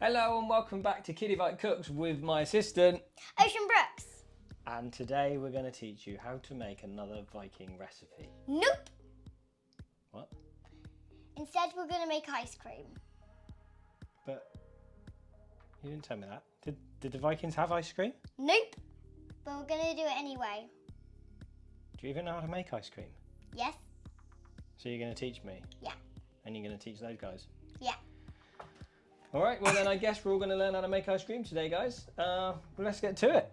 Hello and welcome back to Kiddie Vike Cooks with my assistant Ocean Brooks. And today we're going to teach you how to make another Viking recipe. Nope. What? Instead we're going to make ice cream. But you didn't tell me that. Did the Vikings have ice cream? Nope. But we're going to do it anyway. Do you even know how to make ice cream? Yes. So you're going to teach me? Yeah. And you're going to teach those guys? Yeah. Alright, well then I guess we're all going to learn how to make ice cream today, guys. Let's get to it.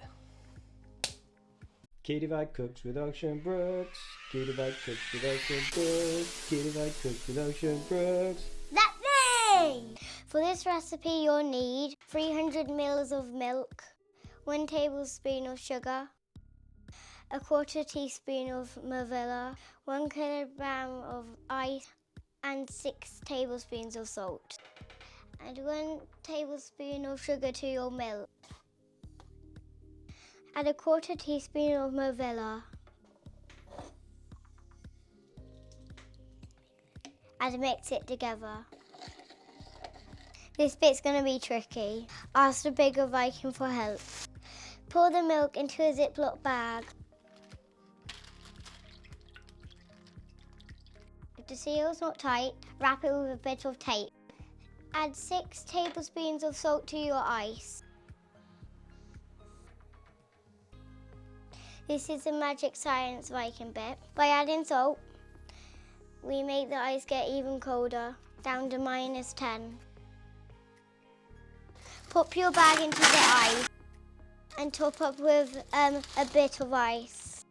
Kiddie Vike Cooks with Ocean Brooks. Kiddie Vike Cooks with Ocean Brooks. Kiddie Vike Cooks with Ocean Brooks. That's me! For this recipe you'll need 300 mils of milk, 1 tablespoon of sugar, a 1/4 teaspoon of Marilla, 1 kilogram of ice and 6 tablespoons of salt. And 1 tablespoon of sugar to your milk. Add a 1/4 teaspoon of Marilla. And mix it together. This bit's going to be tricky. Ask the bigger Viking for help. Pour the milk into a Ziploc bag. If the seal's not tight, wrap it with a bit of tape. Add 6 tablespoons of salt to your ice. This is the magic science Viking bit. By adding salt, we make the ice get even colder, down to -10. Pop your bag into the ice and top up with a bit of ice.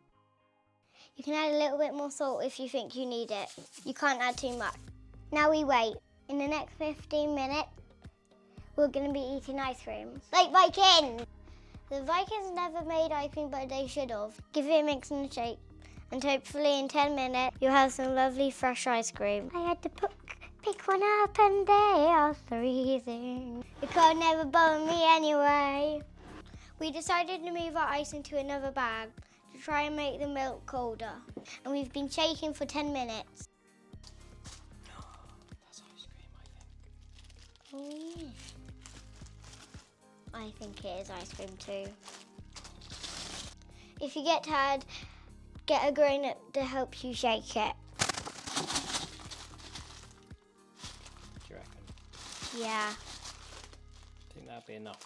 You can add a little bit more salt if you think you need it. You can't add too much. Now we wait. In the next 15 minutes, we're going to be eating ice cream. Like Vikings! The Vikings never made ice cream, but they should have. Give it a mix and a shake, and hopefully in 10 minutes, you'll have some lovely fresh ice cream. I had to pick one up and they are freezing. The cold never bothered me anyway. We decided to move our ice into another bag to try and make the milk colder. And we've been shaking for 10 minutes. Oh, I think it is ice cream too. If you get tired, get a grown-up to help you shake it. Do you reckon? Yeah. I think that'd be enough.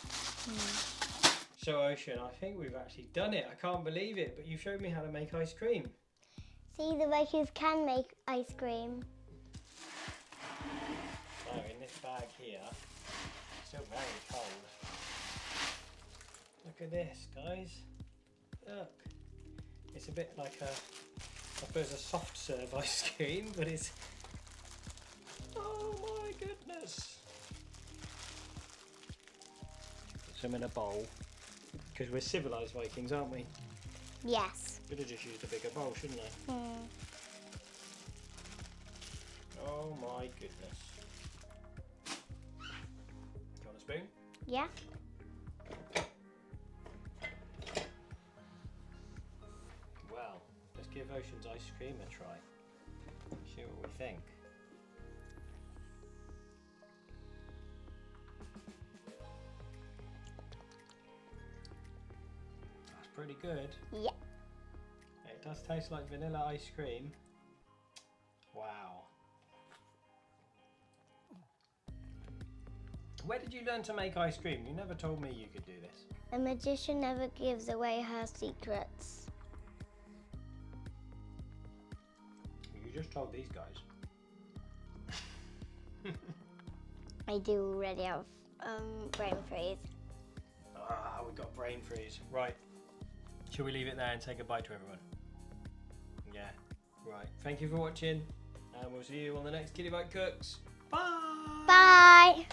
So Ocean, I think we've actually done it. I can't believe it, but you showed me how to make ice cream. See, the Vikings can make ice cream. So in this bag here, it's still very cold. Look at this, guys. Look. It's a bit like I suppose a soft serve ice cream, but it's... Oh my goodness. Put some in a bowl. Because we're civilised Vikings, aren't we? Yes. Could have just used a bigger bowl, shouldn't I? Oh my goodness. Do you want a spoon? Yeah. Well, let's give Ocean's ice cream a try. See what we think. That's pretty good. Yeah. It does taste like vanilla ice cream. Wow. Where did you learn to make ice cream? You never told me you could do this. A magician never gives away her secrets. You just told these guys. I do already have brain freeze. Ah, we've got brain freeze. Right. Shall we leave it there and say goodbye to everyone? Yeah. Right. Thank you for watching, and we'll see you on the next Kiddie Vike Cooks. Bye! Bye!